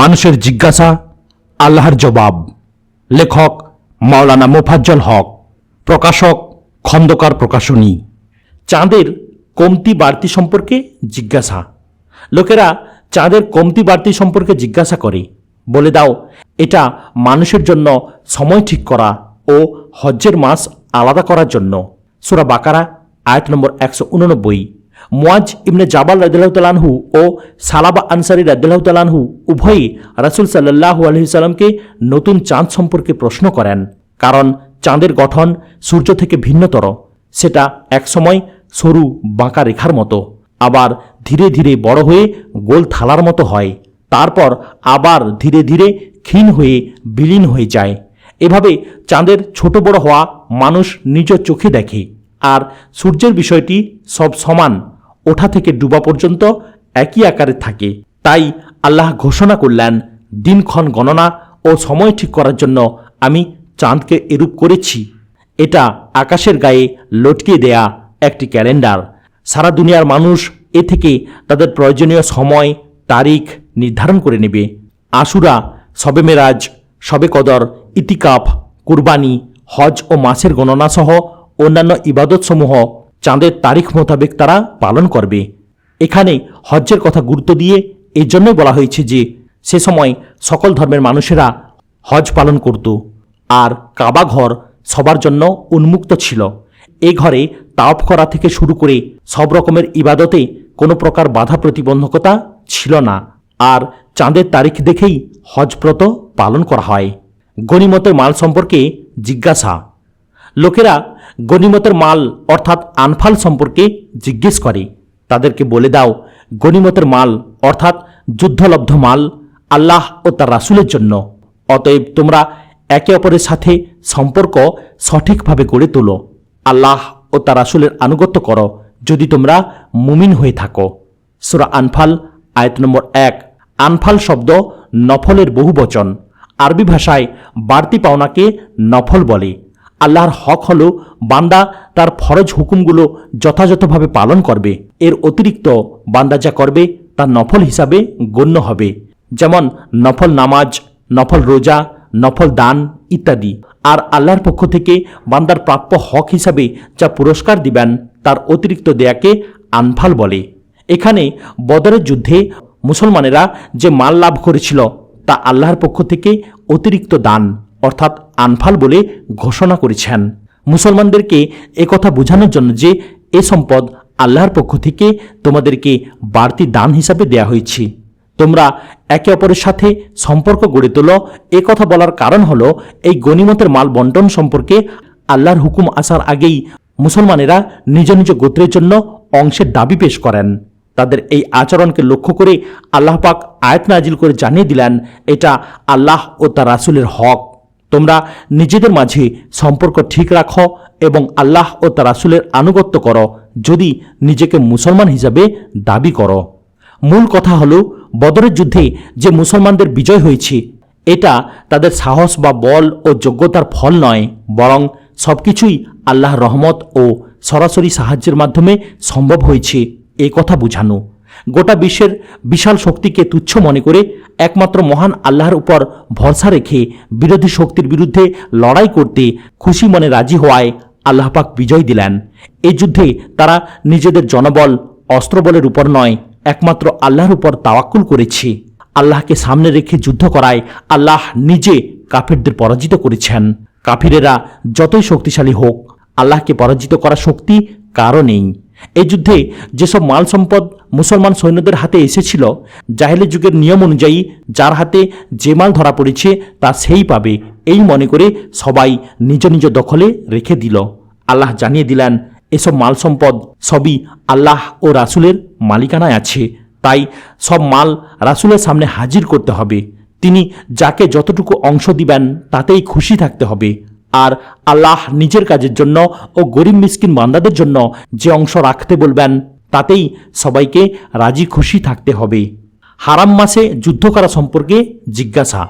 মানুষের জিজ্ঞাসা, আল্লাহর জবাব। লেখক মাওলানা মোফাজ্জল হক, প্রকাশক খন্দকার প্রকাশনী। চাঁদের কমতি বাড়তি সম্পর্কে জিজ্ঞাসা। লোকেরা চাঁদের কমতি বাড়তি সম্পর্কে জিজ্ঞাসা করে, বলে দাও এটা মানুষের জন্য সময় ঠিক করা ও হজ্জের মাস আলাদা করার জন্য। সূরা বাকারা আয়াত নম্বর 189। মুয়াজ ইবনে জাবাল রাদিয়াল্লাহু তাআলা আনহু ও সালাবা আনসারী রাদিয়াল্লাহু তাআলা আনহু উভয়ই রাসূল সাল্লাল্লাহু আলাইহি সাল্লামকে নতুন চাঁদ সম্পর্কে প্রশ্ন করেন, কারণ চাঁদের গঠন সূর্য থেকে ভিন্নতর। সেটা একসময় সরু বাঁকা রেখার মতো, আবার ধীরে ধীরে বড় হয়ে গোল থালার মতো হয়, তারপর আবার ধীরে ধীরে ক্ষীণ হয়ে বিলীন হয়ে যায়। এভাবে চাঁদের ছোট বড় হওয়া মানুষ নিজ চোখে দেখে, আর সূর্যের বিষয়টি সব সমান, ওঠা থেকে ডুবা পর্যন্ত একই আকারে থাকে। তাই আল্লাহ ঘোষণা করলেন, দিনক্ষণ গণনা ও সময় ঠিক করার জন্য আমি চাঁদকে এরূপ করেছি। এটা আকাশের গায়ে লটকিয়ে দেয়া একটি ক্যালেন্ডার। সারা দুনিয়ার মানুষ এ থেকে তাদের প্রয়োজনীয় সময় তারিখ নির্ধারণ করে নেবে। আশুরা, শবে মেরাজ, শবে কদর, ইতিকাফ, কুরবানি, হজ ও মাসের গণনা সহ অন্যান্য ইবাদতসমূহ চাঁদের তারিখ মোতাবেক তারা পালন করবে। এখানে হজ্জের কথা গুরুত্ব দিয়ে এই জন্যই বলা হয়েছে যে সে সময় সকল ধর্মের মানুষেরা হজ পালন করত, আর কাবা ঘর সবার জন্য উন্মুক্ত ছিল। এ ঘরে তাওয়াফ করা থেকে শুরু করে সব রকমের ইবাদতে কোনো প্রকার বাধা প্রতিবন্ধকতা ছিল না, আর চাঁদের তারিখ দেখেই হজব্রত পালন করা হয়। গনিমতের মাল সম্পর্কে জিজ্ঞাসা। লোকেরা গনিমতের মাল অর্থাৎ আনফাল সম্পর্কে জিজ্ঞেস করে। তাদেরকে বলে দাও, গনিমতের মাল অর্থাৎ যুদ্ধলব্ধ মাল আল্লাহ ও তার রাসূলের জন্য। অতএব তোমরা একে অপরের সাথে সম্পর্ক সঠিকভাবে গড়ে তোলো। আল্লাহ ও তার রাসূলের আনুগত্য করো যদি তোমরা মুমিন হয়ে থাকো। সূরা আনফাল আয়াত নম্বর 1। আনফাল শব্দ নফলের বহুবচন। আরবি ভাষায় বাড়তি পাওনাকে নফল বলে। আল্লাহর হক হল বান্দা তার ফরজ হুকুমগুলো যথাযথভাবে পালন করবে। এর অতিরিক্ত বান্দা যা করবে তা নফল হিসাবে গণ্য হবে, যেমন নফল নামাজ, নফল রোজা, নফল দান ইত্যাদি। আর আল্লাহর পক্ষ থেকে বান্দার প্রাপ্য হক হিসাবে যা পুরস্কার দিবেন তার অতিরিক্ত দেয়াকে আনফাল বলে। এখানে বদরের যুদ্ধে মুসলমানেরা যে মাল লাভ করেছিল তা আল্লাহর পক্ষ থেকে অতিরিক্ত দান অর্থাৎ আনফাল বলে ঘোষণা করেছেন। মুসলমানদেরকে একথা বোঝানোর জন্য যে এ সম্পদ আল্লাহর পক্ষ থেকে তোমাদেরকে বাড়তি দান হিসাবে দেয়া হয়েছে। তোমরা একে অপরের সাথে সম্পর্ক গড়ে তোলো। কথা বলার কারণ হলো এই গনিমতের মাল বন্টন সম্পর্কে আল্লাহর হুকুম আসার আগেই মুসলমানেরা নিজ নিজ গোত্রের জন্য অংশের দাবি পেশ করেন। তাদের এই আচরণকে লক্ষ্য করে আল্লাহ পাক আয়াত নাজিল করে জানিয়ে দিলেন, এটা আল্লাহ ও তার রাসূলের হক। তোমরা নিজেদের মাঝে সম্পর্ক ঠিক রাখো এবং আল্লাহ ও তার রাসূলের আনুগত্য করো যদি নিজেকে মুসলমান হিসাবে দাবি করো। মূল কথা হলো বদরের যুদ্ধে যে মুসলমানদের বিজয় হয়েছে এটা তাদের সাহস বা বল ও যোগ্যতার ফল নয়, বরং সবকিছুই আল্লাহর রহমত ও সরাসরি সাহায্যের মাধ্যমে সম্ভব হয়েছে এ কথা বোঝানো। গোটা বিশ্বের বিশাল শক্তিকে তুচ্ছ মনে করে একমাত্র মহান আল্লাহর উপর ভরসা রেখে বিরোধী শক্তির বিরুদ্ধে লড়াই করতে খুশি মনে রাজি হওয়ায় আল্লাহ পাক বিজয় দিলেন। এই যুদ্ধে তারা নিজেদের জনবল অস্ত্রবলের উপর নয়, একমাত্র আল্লাহর উপর তাওয়াক্কুল করেছে। আল্লাহকে সামনে রেখে যুদ্ধ করায় আল্লাহ নিজে কাফিরদের পরাজিত করেছেন। কাফিরেরা যতই শক্তিশালী হোক, আল্লাহকে পরাজিত করার শক্তি কারও নেই। এই যুদ্ধে যেসব মাল সম্পদ মুসলমান সৈন্যদের হাতে এসেছিল, জাহেলি যুগের নিয়ম অনুযায়ী যার হাতে যে মাল ধরা পড়েছে তা সেই পাবে, এই মনে করে সবাই নিজ নিজ দখলে রেখে দিল। আল্লাহ জানিয়ে দিলেন, এসব মাল সম্পদ সবই আল্লাহ ও রাসূলের মালিকানায় আছে, তাই সব মাল রাসূলের সামনে হাজির করতে হবে। তিনি যাকে যতটুকু অংশ দিবেন তাতেই খুশি থাকতে হবে। আর আল্লাহ নিজের কাজের জন্য ও গরিব মিসকিন বান্দাদের জন্য যে অংশ রাখতে বলবেন তাতেই সবাইকে রাজি খুশি থাকতে হবে। হারাম মাসে যুদ্ধ করা সম্পর্কে জিজ্ঞাসা।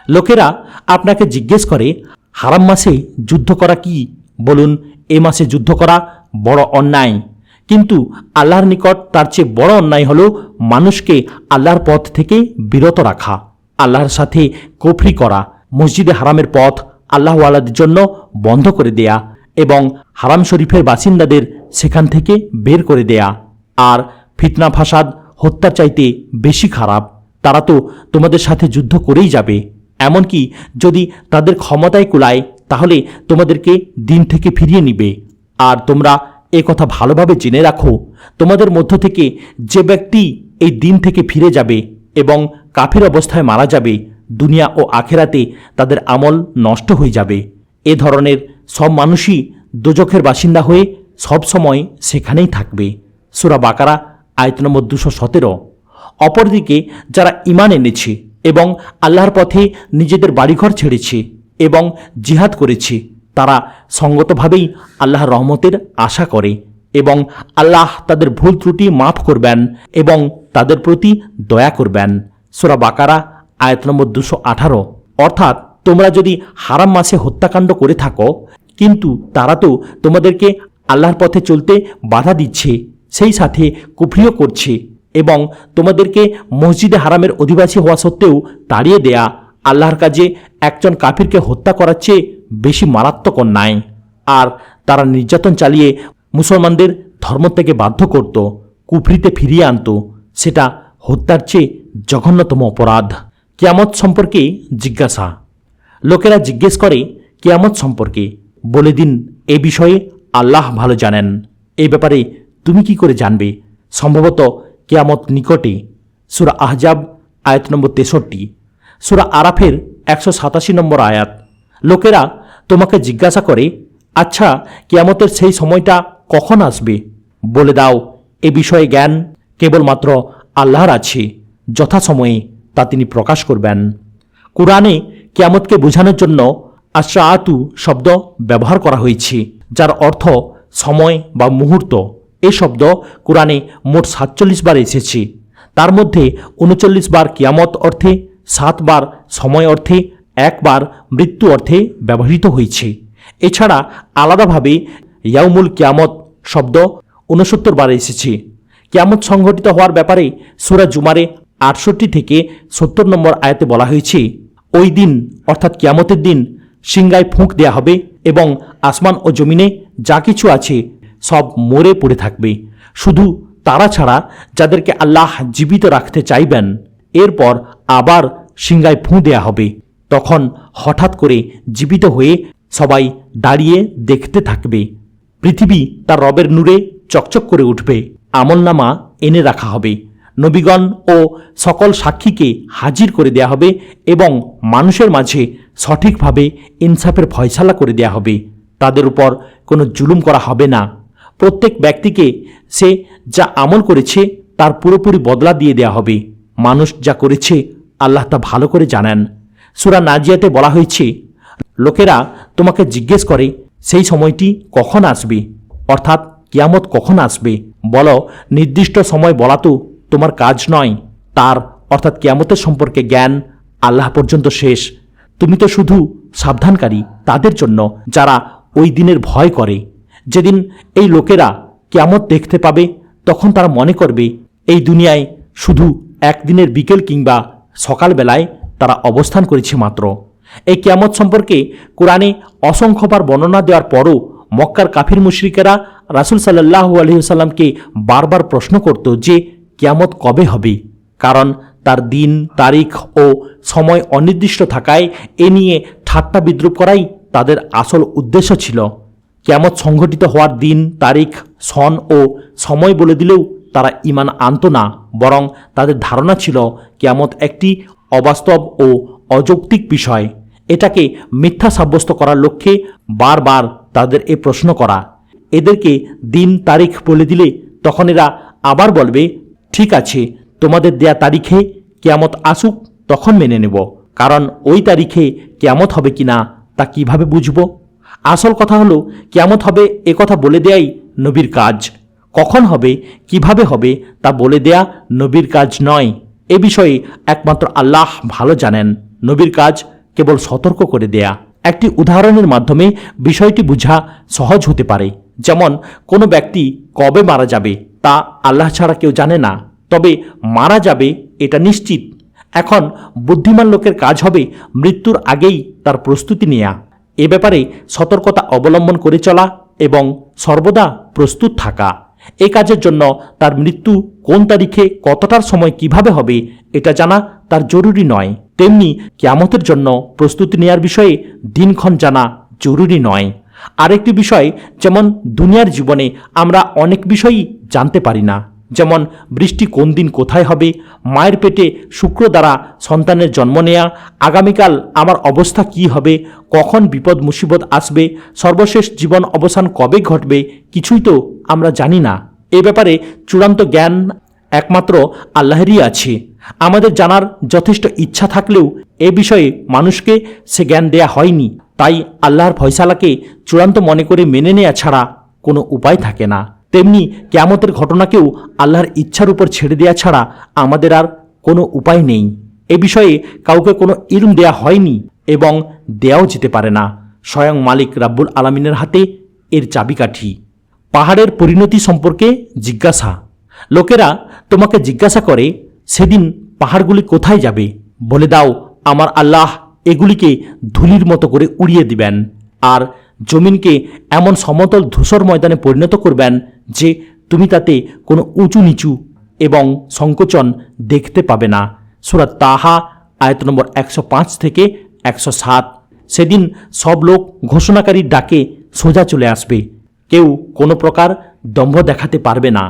লোকেরা আপনাকে জিজ্ঞেস করে, হারাম মাসে যুদ্ধ করা কি? বলুন, এ মাসে যুদ্ধ করা বড় অন্যায়। কিন্তু আল্লাহর নিকট তার চেয়ে বড় অন্যায় হলো মানুষকে আল্লাহর পথ থেকে বিরত রাখা। আল্লাহর সাথে কুফরি করা, মসজিদে হারামের পথ আল্লাহওয়ালাদের জন্য বন্ধ করে দেয়া এবং হারাম শরীফের বাসিন্দাদের সেখান থেকে বের করে দেয়া। আর ফিতনা ফাসাদ হত্যার চাইতে বেশি খারাপ। তারা তো তোমাদের সাথে যুদ্ধ করেই যাবে, এমনকি যদি তাদের ক্ষমতায় কুলায় তাহলে তোমাদেরকে দিন থেকে ফিরিয়ে নিবে। আর তোমরা এ কথা ভালোভাবে জেনে রাখো, তোমাদের মধ্য থেকে যে ব্যক্তি এই দিন থেকে ফিরে যাবে এবং কাফির অবস্থায় মারা যাবে, দুনিয়া ও আখেরাতে তাদের আমল নষ্ট হয়ে যাবে। এ ধরনের সব মানুষই দোজখের বাসিন্দা হয়ে সব সময় সেখানেই থাকবে। সূরা বাকারা আয়াত নম্বর 217। অপরদিকে যারা ঈমান এনেছে এবং আল্লাহর পথে নিজেদের বাড়িঘর ছেড়েছে এবং জিহাদ করেছে, তারা সঙ্গতভাবেই আল্লাহর রহমতের আশা করে এবং আল্লাহ তাদের ভুল ত্রুটি মাফ করবেন এবং তাদের প্রতি দয়া করবেন। সূরা বাকারা আয়াত নম্বর 218। অর্থাৎ তোমরা যদি হারাম মাসে হত্যাকাণ্ড করে থাকো, কিন্তু তারা তো তোমাদেরকে আল্লাহর পথে চলতে বাধা দিচ্ছে, সেই সাথে কুফরিও করছে এবং তোমাদেরকে মসজিদে হারামের অধিবাসী হওয়া সত্ত্বেও তাড়িয়ে দেয়া আল্লাহর কাজে একজন কাফিরকে হত্যা করার চেয়ে বেশি মারাত্মক অন্যায়। আর তারা নির্যাতন চালিয়ে মুসলমানদের ধর্ম থেকে বাধ্য করত, কুফরিতে ফিরিয়ে আনত, সেটা হত্যার চেয়ে জঘন্যতম অপরাধ। কিয়ামত সম্পর্কে জিজ্ঞাসা। লোকেরা জিজ্ঞেস করে কিয়ামত সম্পর্কে, বলে দিন এ বিষয়ে আল্লাহ ভালো জানেন। এই ব্যাপারে তুমি কি করে জানবে? সম্ভবত কিয়ামত নিকটে। সূরা আহজাব আয়াত নম্বর 63। সূরা আরাফের 187 নম্বর আয়াত। লোকেরা তোমাকে জিজ্ঞাসা করে, আচ্ছা কিয়ামতের সেই সময়টা কখন আসবে? বলে দাও, এ বিষয়ে জ্ঞান কেবলমাত্র আল্লাহর আছে, যথাসময়ে তা তিনি প্রকাশ করবেন। কুরআনে কিয়ামতকে বোঝানোর জন্য আশরাআতু শব্দ ব্যবহার করা হয়েছে, যার অর্থ সময় বা মুহূর্ত। এই শব্দ কুরআনে মোট 47 বার এসেছে। তার মধ্যে 39 বার কিয়ামত অর্থে, 7 বার সময় অর্থে, 1 বার মৃত্যু অর্থে ব্যবহৃত হয়েছে। এছাড়া আলাদাভাবে ইয়াউমুল কিয়ামত শব্দ 69 বার এসেছে। কিয়ামত সংঘটিত হওয়ার ব্যাপারে সূরা জুমারে 68 থেকে 70 নম্বর আয়াতে বলা হয়েছে, ওই দিন অর্থাৎ কিয়ামতের দিন সিংগায় ফুঁক দেয়া হবে এবং আসমান ও জমিনে যা কিছু আছে সব মরে পড়ে থাকবে, শুধু তারা ছাড়া যাদেরকে আল্লাহ জীবিত রাখতে চাইবেন। এরপর আবার সিংগায় ফুঁ দেয়া হবে। তখন হঠাৎ করে জীবিত হয়ে সবাই দাঁড়িয়ে দেখতে থাকবে। পৃথিবী তার রবের নূরে চকচক করে উঠবে। আমলনামা এনে রাখা হবে। নবীগণ ও সকল সাক্ষীকে হাজির করে দেয়া হবে এবং মানুষের মাঝে সঠিকভাবে ইনসাফের ফয়সালা করে দেয়া হবে। তাদের উপর কোনো জুলুম করা হবে না। প্রত্যেক ব্যক্তিকে সে যা আমল করেছে তার পুরোপুরি বদলা দিয়ে দেয়া হবে। মানুষ যা করেছে আল্লাহ তা ভালো করে জানেন। সূরা নাজিয়াতে বলা হয়েছে, লোকেরা তোমাকে জিজ্ঞেস করে সেই সময়টি কখন আসবে, অর্থাৎ কিয়ামত কখন আসবে। বলো, নির্দিষ্ট সময় বলা তো তোমার কাজ নয়। তার অর্থাৎ কিয়ামতের সম্পর্কে জ্ঞান আল্লাহ পর্যন্ত শেষ। তুমি তো শুধু সাবধানকারী তাদের জন্য যারা ওই দিনের ভয় করে। যেদিন এই লোকেরা কিয়ামত দেখতে পাবে তখন তারা মনে করবে এই দুনিয়ায় শুধু একদিনের বিকেল কিংবা সকালবেলায় তারা অবস্থান করেছে মাত্র। এই কিয়ামত সম্পর্কে কোরআনে অসংখ্যবার বর্ণনা দেওয়ার পরও মক্কার কাফির মুশরিকেরা রাসূল সাল্লাল্লাহু আলাইহি ওয়াসাল্লামকে বারবার প্রশ্ন করত যে কিয়ামত কবে হবে, কারণ তার দিন তারিখ ও সময় অনির্দিষ্ট থাকায় এ নিয়ে ঠাট্টা বিদ্রুপ করাই তাদের আসল উদ্দেশ্য ছিল। কিয়ামত সংঘটিত হওয়ার দিন তারিখ সন ও সময় বলে দিলেও তারা ঈমান আনত না, বরং তাদের ধারণা ছিল কিয়ামত একটি অবাস্তব ও অযৌক্তিক বিষয়। এটাকে মিথ্যা সাব্যস্ত করার লক্ষ্যে বারবার তাদের এ প্রশ্ন করা। এদেরকে দিন তারিখ বলে দিলে তখন এরা আবার বলবে, ঠিক আছে, তোমাদের দেয়া তারিখে কিয়ামত আসুক, তখন মেনে নেব, কারণ ওই তারিখে কিয়ামত হবে কিনা তা কিভাবে বুঝব? আসল কথা হলো কিয়ামত হবে এ কথা বলে দেয়াই নবীর কাজ। কখন হবে, কিভাবে হবে তা বলে দেয়া নবীর কাজ নয়। এ বিষয়ে একমাত্র আল্লাহ ভালো জানেন। নবীর কাজ কেবল সতর্ক করে দেয়া। একটি উদাহরণের মাধ্যমে বিষয়টি বোঝা সহজ হতে পারে। যেমন কোনো ব্যক্তি কবে মারা যাবে তা আল্লাহ ছাড়া কেউ জানে না, তবে মারা যাবে এটা নিশ্চিত। এখন বুদ্ধিমান লোকের কাজ হবে মৃত্যুর আগেই তার প্রস্তুতি নেয়া, এ ব্যাপারে সতর্কতা অবলম্বন করে চলা এবং সর্বদা প্রস্তুত থাকা। এ কাজের জন্য তার মৃত্যু কোন তারিখে কতটার সময় কিভাবে হবে এটা জানা তার জরুরি নয়, তেমনি কিয়ামতের জন্য প্রস্তুতি নেয়ার বিষয়ে দিনক্ষণ জানা জরুরি নয়। আরেকটি বিষয়, যেমন দুনিয়ার জীবনে আমরা অনেক বিষয়ই জানতে পারি না, যেমন বৃষ্টি কোন দিন কোথায় হবে, মায়ের পেটে শুক্র দ্বারা সন্তানের জন্ম নেয়া, আগামীকাল আমার অবস্থা কি হবে, কখন বিপদ মুসিবত আসবে, সর্বশেষ জীবন অবসান কবে ঘটবে, কিছুই তো আমরা জানি না। এ ব্যাপারে চূড়ান্ত জ্ঞান একমাত্র আল্লাহরই আছে। আমাদের জানার যথেষ্ট ইচ্ছা থাকলেও এ বিষয়ে মানুষকে সে জ্ঞান দেয়া হয়নি। তাই আল্লাহর ফয়সালাকে চূড়ান্ত মনে করে মেনে নেওয়া ছাড়া কোনো উপায় থাকে না। তেমনি কিয়ামতের ঘটনাকেও আল্লাহর ইচ্ছার উপর ছেড়ে দেওয়া ছাড়া আমাদের আর কোনো উপায় নেই। এ বিষয়ে কাউকে কোনো ইলম দেয়া হয়নি এবং দেয়াও যেতে পারে না। স্বয়ং মালিক রাব্বুল আলামিনের হাতে এর চাবিকাঠি। পাহাড়ের পরিণতি সম্পর্কে জিজ্ঞাসা। লোকেরা তোমাকে জিজ্ঞাসা করে, সেদিন পাহাড়গুলি কোথায় যাবে? বলে দাও, আমার আল্লাহ এগুলিকে ধুলির মতো করে উড়িয়ে দিবেন আর জমিনকে এমন সমতল ধূসর ময়দানে পরিণত করবেন যে তুমি তাতে কোনো উঁচু নিচু এবং সংকোচন দেখতে পাবে না। সূরা তাহা আয়াত নম্বর 105 থেকে 107। সেদিন সব লোক ঘোষণাকারীর ডাকে সোজা চলে আসবে, কেউ কোনো প্রকার দম্ভ দেখাতে পারবে না,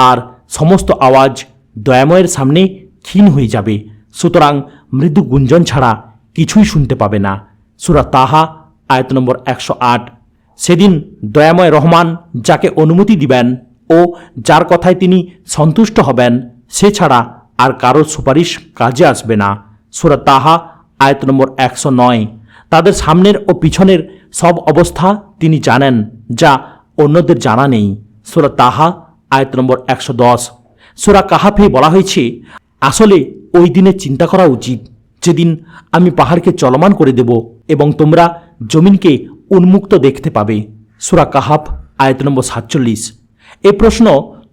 আর সমস্ত আওয়াজ দয়াময়ের সামনে ক্ষীণ হয়ে যাবে, সুতরাং মৃদু গুঞ্জন ছাড়া কিছুই শুনতে পাবে না। সূরা তাহা আয়াত নম্বর 108। সেদিন দয়াময় রহমান যাকে অনুমতি দিবেন ও যার কথায় তিনি সন্তুষ্ট হবেন, সে ছাড়া আর কারোর সুপারিশ কাজে আসবে না। সূরা তাহা আয়াত নম্বর 109। তাদের সামনের ও পিছনের সব অবস্থা তিনি জানেন, যা অন্যদের জানা নেই। সূরা তাহা আয়াত নম্বর 110। সূরা কাহাফে বলা হয়েছে, আসলে ওই দিনে চিন্তা করা উচিত যেদিন আমি পাহাড়কে চলমান করে দেব এবং তোমরা জমিনকে উন্মুক্ত দেখতে পাবে। সূরা কাহাফ আয়াত নম্বর 47। এ প্রশ্ন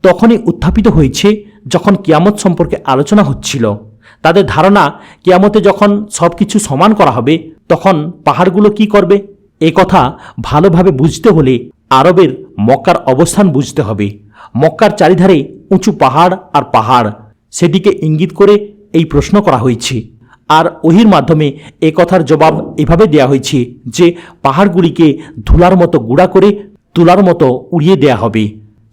তখনই উত্থাপিত হয়েছে যখন কিয়ামত সম্পর্কে আলোচনা হচ্ছিল। তাদের ধারণা, কিয়ামতে যখন সব কিছু সমান করা হবে তখন পাহাড়গুলো কি করবে? এ কথা ভালোভাবে বুঝতে হলে আরবের মক্কার অবস্থান বুঝতে হবে। মক্কার চারিধারে উঁচু পাহাড় আর পাহাড়, সেদিকে ইঙ্গিত করে এই প্রশ্ন করা হয়েছে। আর ওহির মাধ্যমে এ কথার জবাব এভাবে দেয়া হয়েছে যে পাহাড়গুলিকে ধুলার মতো গুঁড়া করে তুলার মতো উড়িয়ে দেয়া হবে।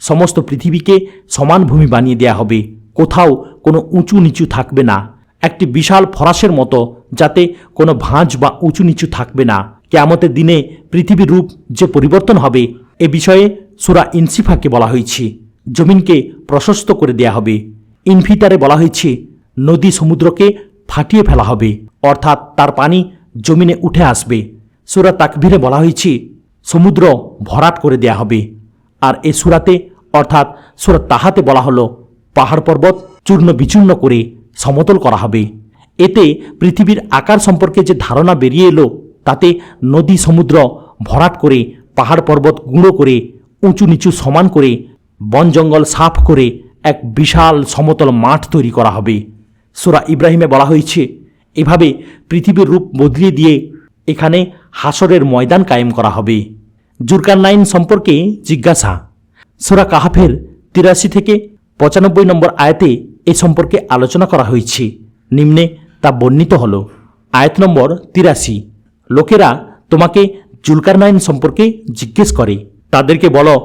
সমস্ত পৃথিবীকে সমান ভূমি বানিয়ে দেয়া হবে, কোথাও কোনো উঁচু নিচু থাকবে না, একটি বিশাল ফরাসের মতো, যাতে কোনো ভাঁজ বা উঁচু নিচু থাকবে না। কিয়ামতের দিনে পৃথিবীর রূপ যে পরিবর্তন হবে এ বিষয়ে সূরা ইনসিফাকে বলা হয়েছে। জমিনকে প্রশস্ত করে দেয়া হবে। ইনফিতারে বলা হয়েছে নদী সমুদ্রকে ফাটিয়ে ফেলা হবে, অর্থাৎ তার পানি জমিনে উঠে আসবে। সূরা তাকবীরে বলা হয়েছে সমুদ্র ভরাট করে দেয়া হবে। আর এ সূরাতে অর্থাৎ সূরা তাহাতে বলা হলো পাহাড় পর্বত চূর্ণ বিচূর্ণ করে সমতল করা হবে। এতে পৃথিবীর আকার সম্পর্কে যে ধারণা বেরিয়ে এলো, তাতে নদী সমুদ্র ভরাট করে, পাহাড় পর্বত গুঁড়ো করে, উঁচু নিচু সমান করে, বন জঙ্গল সাফ করে এক বিশাল সমতল মাঠ তৈরি করা হবে। সূরা ইব্রাহিমে বলা হয়েছে এভাবে পৃথিবীর রূপ বদলিয়ে দিয়ে এখানে হাসরের ময়দান কায়েম করা হবে। জুলকারনাইন সম্পর্কে জিজ্ঞাসা। সূরা কাহাফের 83 থেকে 95 নম্বর আয়াতে এ সম্পর্কে আলোচনা করা হয়েছে। নিম্নে তা বর্ণিত হল। আয়াত নম্বর 83। লোকেরা তোমাকে জুলকারনাইন সম্পর্কে জিজ্ঞেস করে, তাদেরকে বলো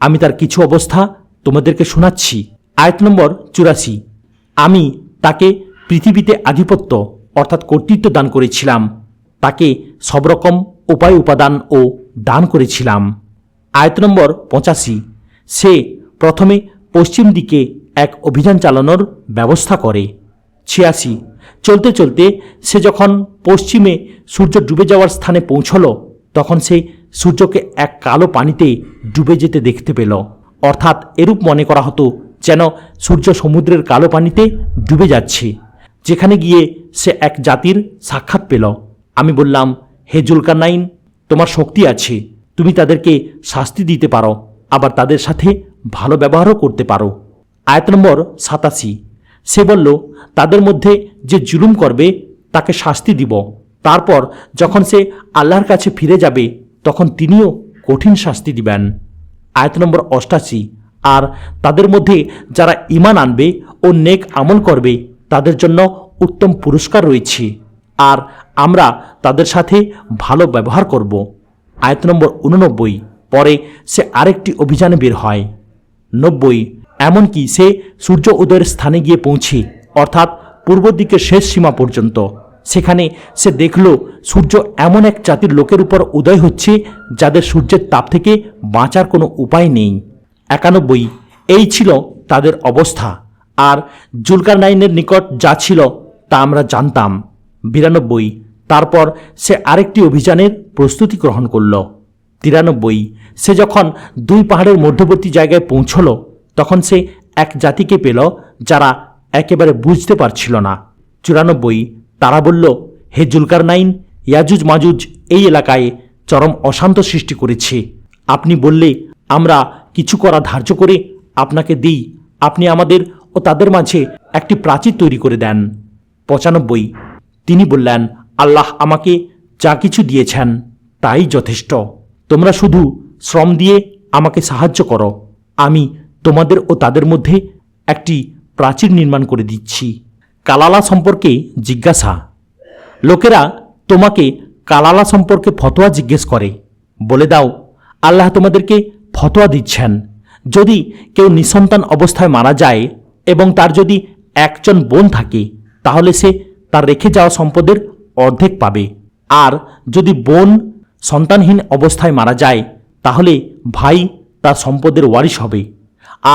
আমি তার কিছু অবস্থা তোমাদেরকে শোনাচ্ছি। আয়াত নম্বর 84। আমি তাকে পৃথিবীতে আধিপত্য অর্থাৎ কর্তৃত্ব দান করেছিলাম, তাকে সব রকম উপায় উপাদান ও দান করেছিলাম। আয়াত নম্বর 85। সে প্রথমে পশ্চিম দিকে এক অভিযান চালানোর ব্যবস্থা করে। 86। চলতে চলতে সে যখন পশ্চিমে সূর্য ডুবে যাওয়ার স্থানে পৌঁছল, তখন সে সূর্যকে এক কালো পানিতে ডুবে যেতে দেখতে পেল, অর্থাৎ এরূপ মনে করা হতো যেন সূর্য সমুদ্রের কালো পানিতে ডুবে যাচ্ছে। যেখানে গিয়ে সে এক জাতির সাক্ষাৎ পেল। আমি বললাম, হে জুলকারনাইন, তোমার শক্তি আছে, তুমি তাদেরকে শাস্তি দিতে পারো, আবার তাদের সাথে ভালো ব্যবহারও করতে পারো। আয়াত নম্বর 87। সে বলল, তাদের মধ্যে যে জুলুম করবে তাকে শাস্তি দিব। তারপর যখন সে আল্লাহর কাছে ফিরে যাবে তখন তিনিও কঠিন শাস্তি দিবেন। আয়াত নম্বর 88। আর তাদের মধ্যে যারা ঈমান আনবে ও নেক আমল করবে তাদের জন্য উত্তম পুরস্কার রয়েছে, আর আমরা তাদের সাথে ভালো ব্যবহার করব। আয়াত নম্বর 89। পরে সে আরেকটি অভিযানে বের হয়। 90। এমনকি সে সূর্য উদয়ের স্থানে গিয়ে পৌঁছে, অর্থাৎ পূর্ব দিকের শেষ সীমা পর্যন্ত। সেখানে সে দেখল সূর্য এমন এক জাতির লোকের উপর উদয় হচ্ছে যাদের সূর্যের তাপ থেকে বাঁচার কোনো উপায় নেই। 91। এই ছিল তাদের অবস্থা, আর জুলকারনাইনের নিকট যা ছিল তা আমরা জানতাম। 92। তারপর সে আরেকটি অভিযানের প্রস্তুতি গ্রহণ করল। 93। সে যখন দুই পাহাড়ের মধ্যবর্তী জায়গায় পৌঁছল তখন সে এক জাতিকে পেল যারা একেবারে বুঝতে পারছিল না। 94। তারা বলল, হে জুলকারনাইন, ইয়াজুজ মাজুজ এই এলাকায় চরম অশান্ত সৃষ্টি করেছে। আপনি বললে আমরা কিছু করা ধার্য করে আপনাকে দিই, আপনি আমাদের ও তাদের মাঝে একটি প্রাচীর তৈরি করে দেন। 95। তিনি বললেন, আল্লাহ আমাকে যা কিছু দিয়েছেন তাই যথেষ্ট। তোমরা শুধু শ্রম দিয়ে আমাকে সাহায্য করো, আমি তোমাদের ও তাদের মধ্যে একটি প্রাচীর নির্মাণ করে দিচ্ছি। কালালা সম্পর্কে জিজ্ঞাসা। লোকেরা তোমাকে কালালা সম্পর্কে ফতোয়া জিজ্ঞেস করে। বলে দাও, আল্লাহ তোমাদেরকে ফতোয়া দিচ্ছেন, যদি কেউ নিঃসন্তান অবস্থায় মারা যায় এবং তার যদি একজন বোন থাকে তাহলে সে তার রেখে যাওয়া সম্পদের অর্ধেক পাবে, আর যদি বোন সন্তানহীন অবস্থায় মারা যায় তাহলে ভাই তার সম্পদের ওয়ারিশ হবে।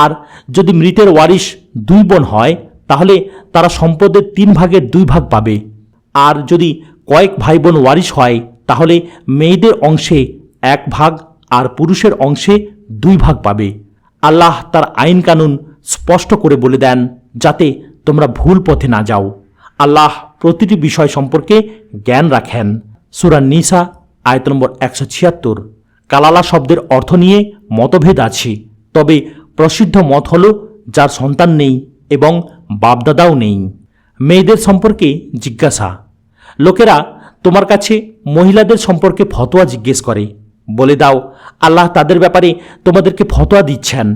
আর যদি মৃতের ওয়ারিশ দুই বোন হয় তাহলে তারা সম্পদের 3 ভাগের 2 ভাগ পাবে। আর যদি কয়েক ভাই বোন ওয়ারিশ হয় তাহলে মেয়েদের অংশে 1 ভাগ আর পুরুষের অংশে 2 ভাগ পাবে। আল্লাহ তার আইন কানুন স্পষ্ট করে বলে দেন যাতে তোমরা ভুল পথে না যাও। আল্লাহ প্রতিটি বিষয় সম্পর্কে জ্ঞান রাখেন। সূরা নিসা আয়াত নম্বর 176। কালালা শব্দের অর্থ নিয়ে মতভেদ আছে, তবে প্রসিদ্ধ মত হল যার সন্তান নেই এবং বাপদাদাও নেই। মেয়েদের সম্পর্কে জিজ্ঞাসা। লোকেরা তোমার কাছে মহিলাদের সম্পর্কে ফতোয়া জিজ্ঞেস করে। বলে দাও, আল্লাহ তাদের ব্যাপারে তোমাদেরকে ফতোয়া দিচ্ছেন,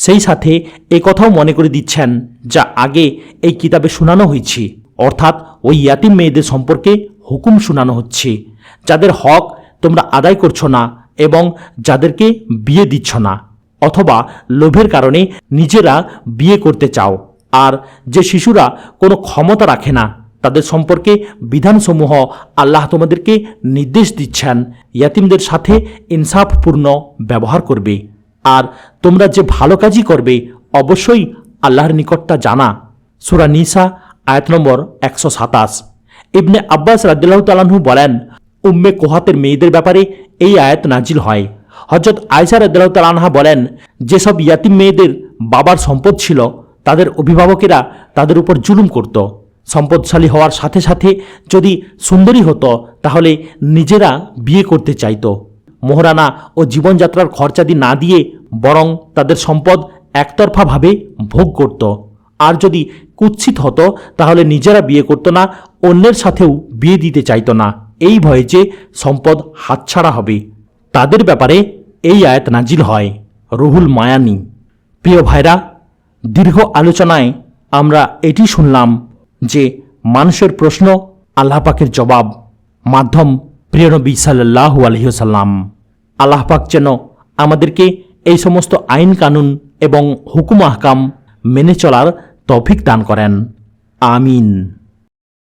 সেই সাথে এ কথাও মনে করে দিচ্ছেন যা আগে এই কিতাবে শোনানো হয়েছে, অর্থাৎ ওই ইয়াতিম মেয়েদের সম্পর্কে হুকুম শোনানো হচ্ছে যাদের হক তোমরা আদায় করছো না এবং যাদেরকে বিয়ে দিচ্ছ না, অথবা লোভের কারণে নিজেরা বিয়ে করতে চাও। আর যে শিশুরা কোনো ক্ষমতা রাখে না তাদের সম্পর্কে বিধানসমূহ আল্লাহ তোমাদেরকে নির্দেশ দিচ্ছেন ইয়াতিমদের সাথে ইনসাফপূর্ণ ব্যবহার করবে, আর তোমরা যে ভালো কাজই করবে অবশ্যই আল্লাহর নিকট তা জানা। সূরা নিসা আয়াত নম্বর 127। ইবনে আব্বাস রাদিয়াল্লাহু তাআলা আনহু বলেন, উম্মে কোহাতের মেয়েদের ব্যাপারে এই আয়াত নাজিল হয়। হযরত আয়েশা রাদিয়াল্লাহু তাআলা আনহা বলেন, যেসব ইয়াতিম মেয়েদের বাবার সম্পদ ছিল তাদের অভিভাবকেরা তাদের উপর জুলুম করত। সম্পদশালী হওয়ার সাথে সাথে যদি সুন্দরী হতো তাহলে নিজেরা বিয়ে করতে চাইতো। মোহরানা ও জীবনযাত্রার খরচাদি না দিয়ে বরং তাদের সম্পদ একতরফাভাবে ভোগ করত। আর যদি কুৎসিত হতো তাহলে নিজেরা বিয়ে করতো না, অন্যের সাথেও বিয়ে দিতে চাইতো না, এই ভয়ে যে সম্পদ হাতছাড়া হবে। তাদের ব্যাপারে এই আয়াত নাজিল হয়। রুহুল মায়ানি। প্রিয় ভাইরা, দীর্ঘ আলোচনায় আমরা এটি শুনলাম যে মানুষের প্রশ্ন আল্লাহ পাকের জবাব, মাধ্যম প্রিয় নবী সাল্লাল্লাহু আলাইহি ওয়াসাল্লাম। আল্লাহ পাক যেন আমাদেরকে এই সমস্ত আইন কানুন এবং হুকুম আহকাম মেনে চলার তৌফিক দান করেন। আমিন।